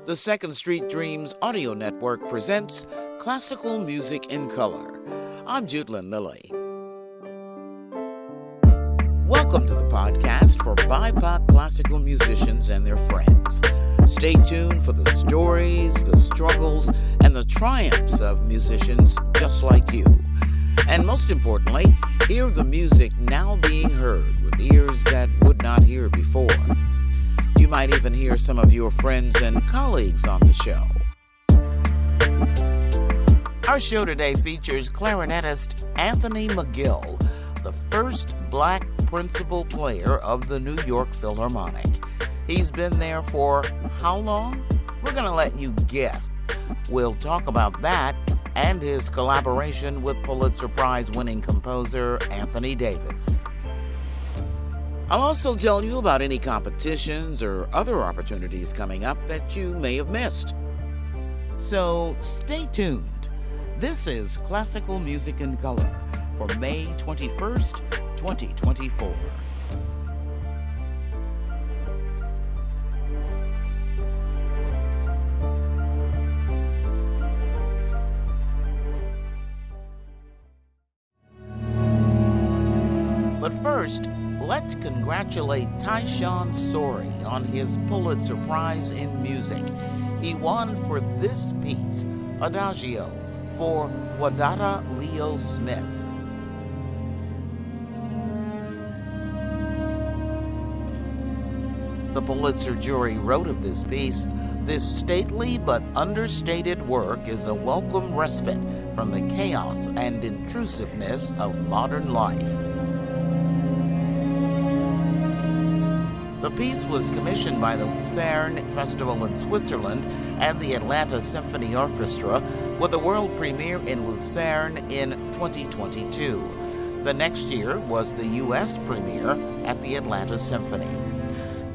The Second Street Dreams audio network presents Classical Music in Color. I'm Judelin Lilly. Welcome to the podcast for BIPOC classical musicians and their friends. Stay tuned for the stories, the struggles, and the triumphs of musicians just like you. And most importantly, hear the music now being heard with ears that would not hear before. You might even hear some of your friends and colleagues on the show. Our show today features clarinetist Anthony McGill, the first Black Principal player of the New York Philharmonic. He's been there for how long? We're going to let you guess. We'll talk about that and his collaboration with Pulitzer Prize winning composer Anthony Davis. I'll also tell you about any competitions or other opportunities coming up that you may have missed. So stay tuned. This is Classical Music in Color for May 21st, 2024. But first, let's congratulate Tyshawn Sorey on his Pulitzer Prize in Music. He won for this piece, Adagio, for Wadada Leo Smith. The Pulitzer jury wrote of this piece, "This stately but understated work is a welcome respite from the chaos and intrusiveness of modern life." The piece was commissioned by the Lucerne Festival in Switzerland and the Atlanta Symphony Orchestra, with a world premiere in Lucerne in 2022. The next year was the U.S. premiere at the Atlanta Symphony.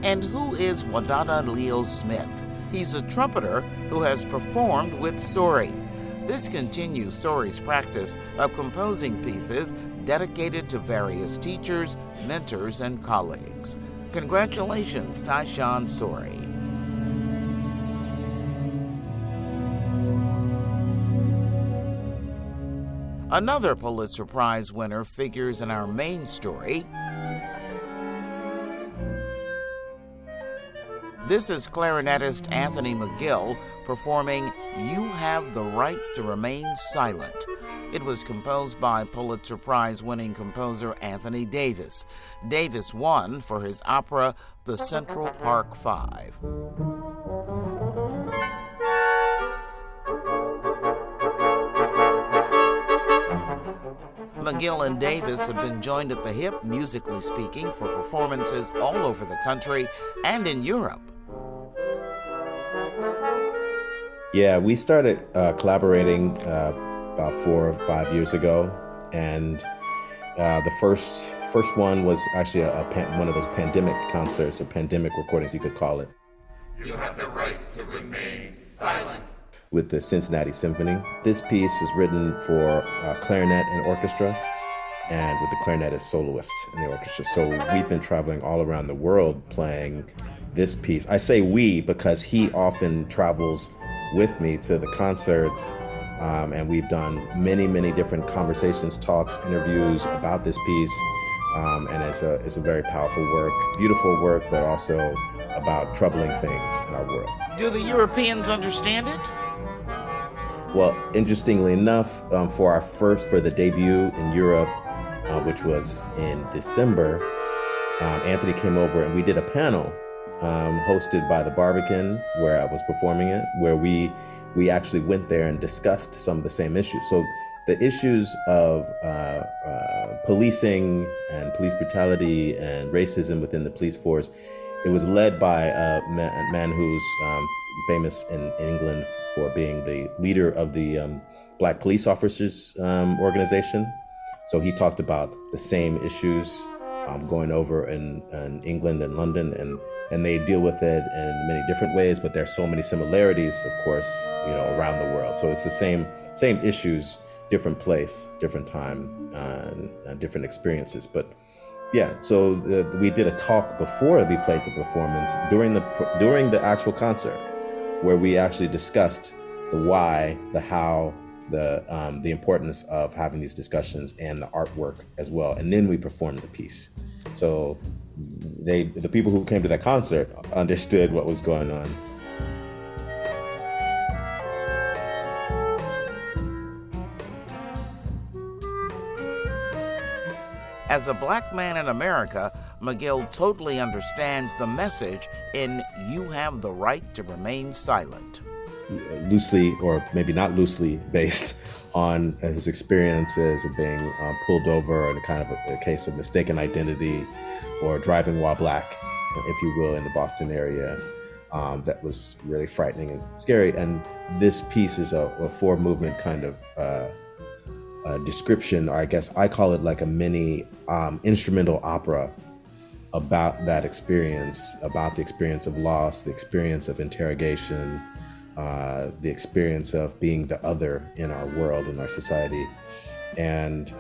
And who is Wadada Leo Smith? He's a trumpeter who has performed with Sorey. This continues Sorey's practice of composing pieces dedicated to various teachers, mentors, and colleagues. Congratulations, Tyshawn Sorey. Another Pulitzer Prize winner figures in our main story. This is clarinetist Anthony McGill performing "You Have the Right to Remain Silent." It was composed by Pulitzer Prize winning composer Anthony Davis. Davis won for his opera The Central Park Five. McGill and Davis have been joined at the hip, musically speaking, for performances all over the country and in Europe. Yeah, we started collaborating about 4 or 5 years ago, and the first one was actually one of those pandemic concerts, or pandemic recordings, you could call it. You have the right to remain silent. With the Cincinnati Symphony. This piece is written for clarinet and orchestra, and with the clarinetist soloist in the orchestra. So we've been traveling all around the world playing this piece. I say we because he often travels with me to the concerts, and we've done many different conversations, talks, interviews about this piece, and it's a very powerful work, beautiful work, but also about troubling things in our world. Do the Europeans understand it? Well, interestingly enough, for the debut in Europe, which was in December, Anthony came over and we did a panel hosted by the Barbican, where I was performing it, where we actually went there and discussed some of the same issues. So the issues of policing and police brutality and racism within the police force, it was led by a man who's famous in England for being the leader of the Black Police Officers organization. So he talked about the same issues going over in England and London, and they deal with it in many different ways, but there's so many similarities, of course, around the world. So it's the same issues, different place, different time, and different experiences. But yeah, so we did a talk before we played the performance during the actual concert. where we actually discussed the why, the how, the importance of having these discussions and the artwork as well. And then we performed the piece. So the people who came to that concert understood what was going on. As a black man in America, McGill totally understands the message in "You Have the Right to Remain Silent." Loosely, or maybe not loosely, based on his experiences of being pulled over in kind of a case of mistaken identity or driving while black, if you will, in the Boston area. That was really frightening and scary. And this piece is a four-movement kind of description, or I guess I call it like a mini instrumental opera about that experience, about the experience of loss, the experience of interrogation, the experience of being the other in our world, in our society. And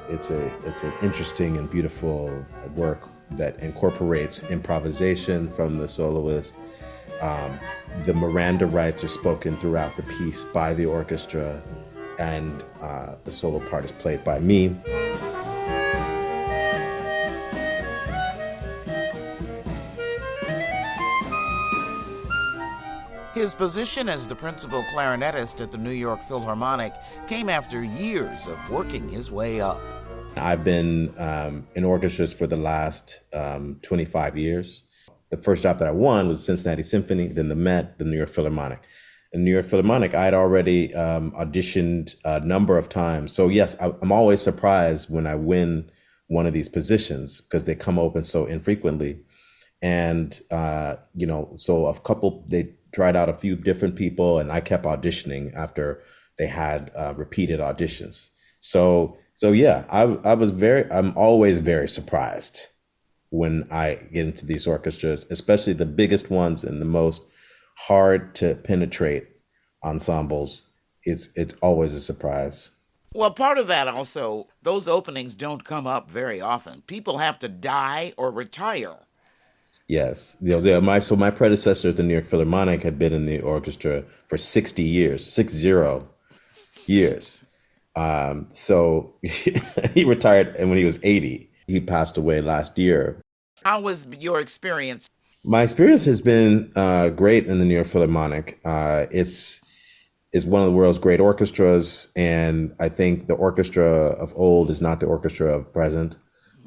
it's an interesting and beautiful work that incorporates improvisation from the soloist. The Miranda rights are spoken throughout the piece by the orchestra, and the solo part is played by me. His position as the principal clarinetist at the New York Philharmonic came after years of working his way up. I've been in orchestras for the last 25 years. The first job that I won was Cincinnati Symphony, then the Met, the New York Philharmonic. In New York Philharmonic, I had already auditioned a number of times. So yes, I'm always surprised when I win one of these positions because they come open so infrequently. And, so they tried out a few different people, and I kept auditioning after they had repeated auditions. So yeah, I'm always very surprised when I get into these orchestras, especially the biggest ones and the most hard to penetrate ensembles. It's always a surprise. Well, part of that also, those openings don't come up very often. People have to die or retire. Yes. My predecessor at the New York Philharmonic had been in the orchestra for 60 years, 60 years. So he retired, and when he was 80, he passed away last year. How was your experience? My experience has been great in the New York Philharmonic. It's one of the world's great orchestras, and I think the orchestra of old is not the orchestra of present.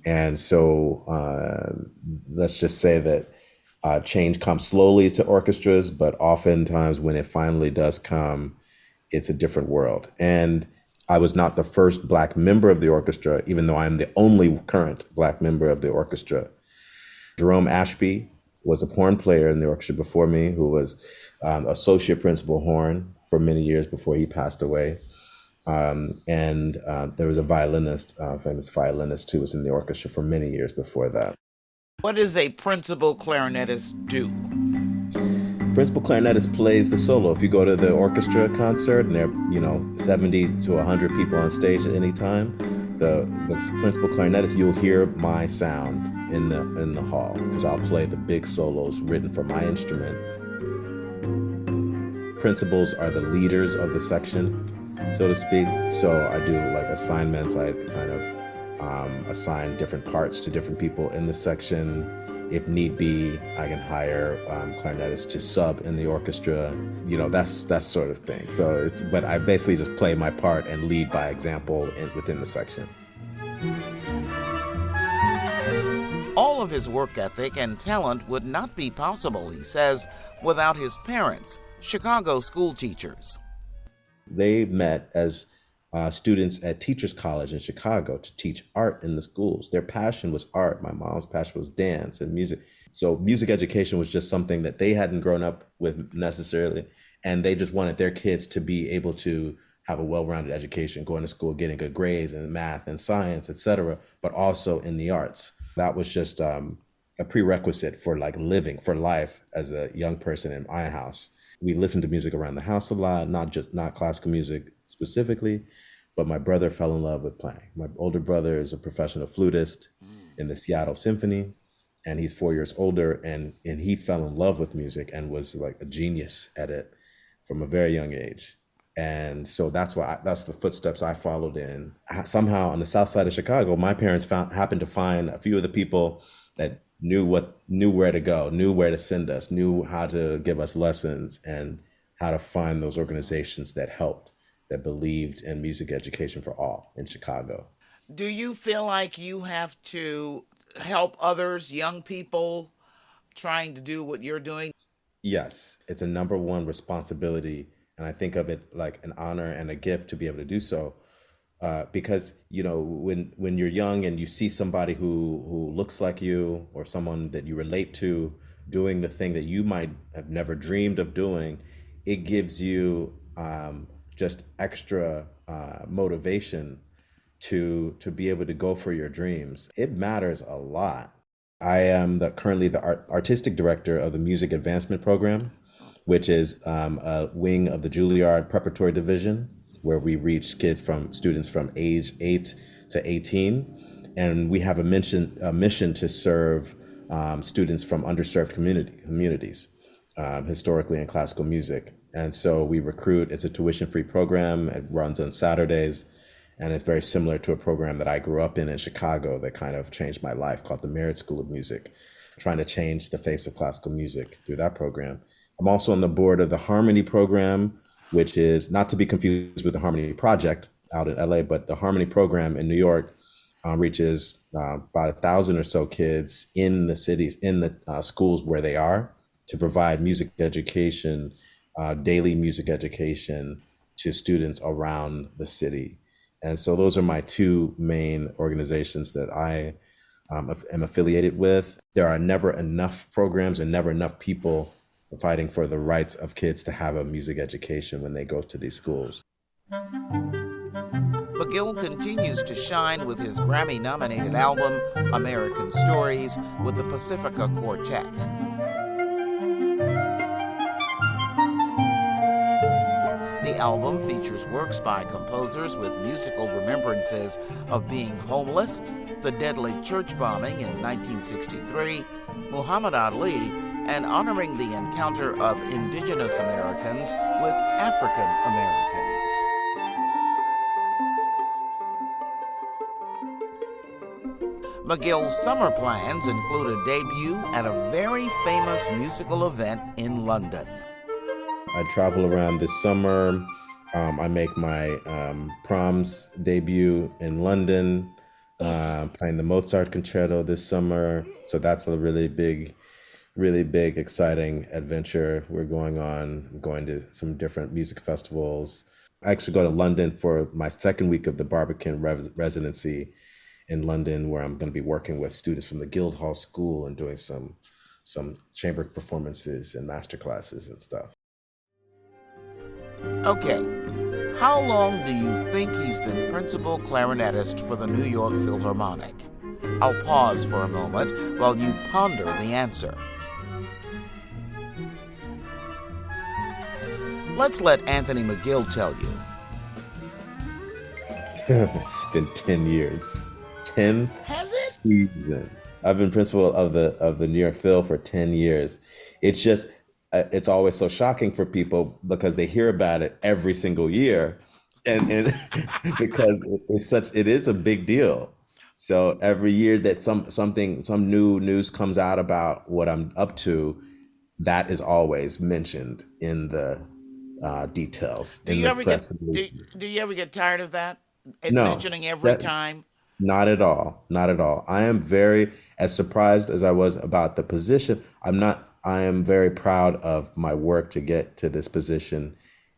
And so let's just say that change comes slowly to orchestras, but oftentimes when it finally does come, it's a different world. And I was not the first Black member of the orchestra, even though I'm the only current Black member of the orchestra. Jerome Ashby was a horn player in the orchestra before me, who was associate principal horn for many years before he passed away. And there was a violinist, famous violinist, who was in the orchestra for many years before that. What does a principal clarinetist do? Principal clarinetist plays the solo. If you go to the orchestra concert and there are 70 to 100 people on stage at any time, the principal clarinetist, you'll hear my sound in the hall, because I'll play the big solos written for my instrument. Principals are the leaders of the section, so to speak. So I do like assignments. I kind of assign different parts to different people in the section. If need be, I can hire clarinetists to sub in the orchestra. That sort of thing. But I basically just play my part and lead by example within the section. All of his work ethic and talent would not be possible, he says, without his parents, Chicago school teachers. They met as students at Teachers College in Chicago to teach art in the schools. Their passion was art. My mom's passion was dance and music. So music education was just something that they hadn't grown up with necessarily. And they just wanted their kids to be able to have a well-rounded education, going to school, getting good grades in math and science, etc., but also in the arts. That was just a prerequisite for living, for life as a young person in my house. We listened to music around the house a lot, not classical music specifically, but my brother fell in love with playing. My older brother is a professional flutist in the Seattle Symphony, and he's 4 years older, and he fell in love with music and was like a genius at it from a very young age. And so that's the footsteps I followed in. Somehow on the south side of Chicago, my parents happened to find a few of the people that knew where to go, knew where to send us, knew how to give us lessons, and how to find those organizations that helped, that believed in music education for all in Chicago. Do you feel like you have to help others, young people, trying to do what you're doing? Yes, it's a number one responsibility, and I think of it like an honor and a gift to be able to do so. Because when you're young and you see somebody who looks like you, or someone that you relate to doing the thing that you might have never dreamed of doing, it gives you just extra motivation to be able to go for your dreams. It matters a lot. I am currently the artistic director of the Music Advancement Program, which is a wing of the Juilliard Preparatory Division, where we reach students from age 8 to 18, and we have a mission to serve students from underserved communities, historically in classical music. And so we recruit. It's a tuition-free program. It runs on Saturdays. And it's very similar to a program that I grew up in Chicago that kind of changed my life, called the Merit School of Music, trying to change the face of classical music through that program. I'm also on the board of the Harmony program, which is not to be confused with the Harmony Project out in LA, but the Harmony program in New York reaches about 1,000 or so kids in the cities, in the schools where they are, to provide music education, daily music education to students around the city. And so those are my two main organizations that I am affiliated with. There are never enough programs and never enough people fighting for the rights of kids to have a music education when they go to these schools. McGill continues to shine with his Grammy-nominated album, American Stories, with the Pacifica Quartet. The album features works by composers with musical remembrances of being homeless, the deadly church bombing in 1963, Muhammad Ali, and honoring the encounter of indigenous Americans with African Americans. McGill's summer plans include a debut at a very famous musical event in London. I travel around this summer. I make my proms debut in London, playing the Mozart Concerto this summer. So that's a really big, exciting adventure we're going on. I'm going to some different music festivals. I actually go to London for my second week of the Barbican residency in London, where I'm going to be working with students from the Guildhall School and doing some chamber performances and master classes and stuff. Okay, how long do you think he's been principal clarinetist for the New York Philharmonic? I'll pause for a moment while you ponder the answer. Let's let Anthony McGill tell you. It's been 10 years. 10 Has it? seasons. I've been principal of the New York Phil for 10 years. It's just it's always so shocking for people because they hear about it every single year, and because it is a big deal. So every year that some new news comes out about what I'm up to, that is always mentioned in the details. Do you ever get tired of that? No, Mentioning every time? Not at all. Not at all. I am very, as surprised as I was about the position, I am very proud of my work to get to this position,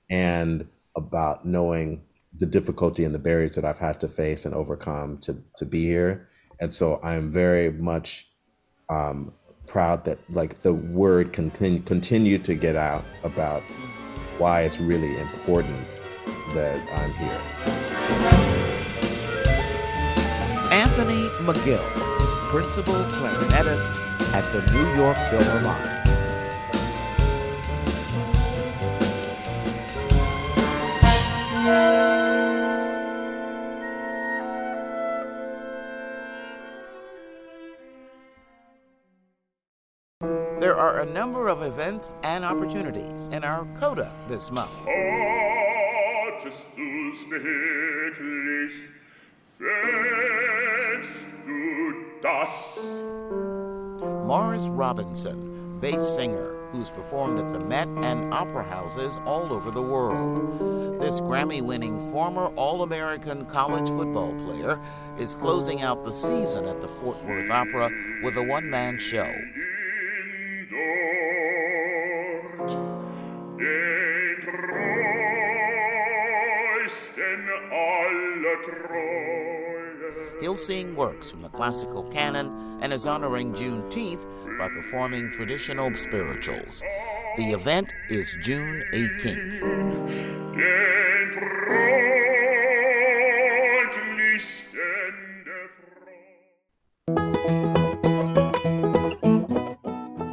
and about knowing the difficulty and the barriers that I've had to face and overcome to be here. And so I'm very much proud that like the word can continue to get out about why it's really important that I'm here. Anthony McGill, principal clarinetist at the New York Philharmonic. are a number of events and opportunities in our coda this month. Hattest du's wirklich, fändst du das? Morris Robinson, bass singer, who's performed at the Met and opera houses all over the world. This Grammy-winning former All-American college football player is closing out the season at the Fort Worth Opera with a one-man show. He'll sing works from the classical canon and is honoring Juneteenth by performing traditional spirituals. The event is June 18th.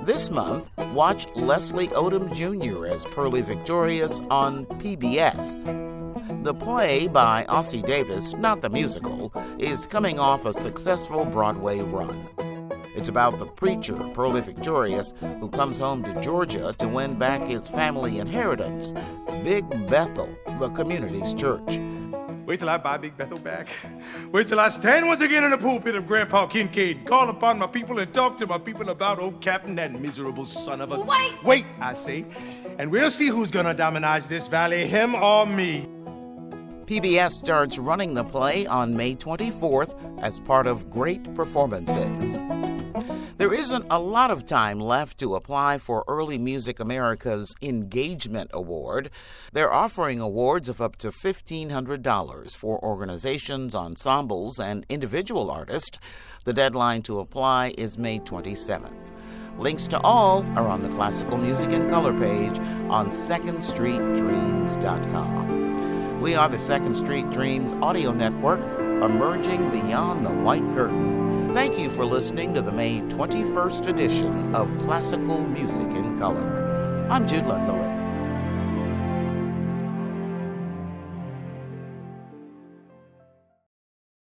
This month, watch Leslie Odom Jr. as Pearly Victorious on PBS. The play by Ossie Davis, not the musical, is coming off a successful Broadway run. It's about the preacher, Pearly Victorious, who comes home to Georgia to win back his family inheritance, Big Bethel, the community's church. Wait till I buy Big Bethel back. Wait till I stand once again in the pulpit of Grandpa Kincaid, call upon my people and talk to my people about old Captain, that miserable son of a... Wait, I say. And we'll see who's gonna dominate this valley, him or me. PBS starts running the play on May 24th as part of Great Performances. There isn't a lot of time left to apply for Early Music America's Engagement Award. They're offering awards of up to $1,500 for organizations, ensembles, and individual artists. The deadline to apply is May 27th. Links to all are on the Classical Music in Color page on secondstreetdreams.com. We are the Second Street Dreams audio network, emerging beyond the white curtain. Thank you for listening to the May 21st edition of Classical Music in Color. I'm Jude Lundberg.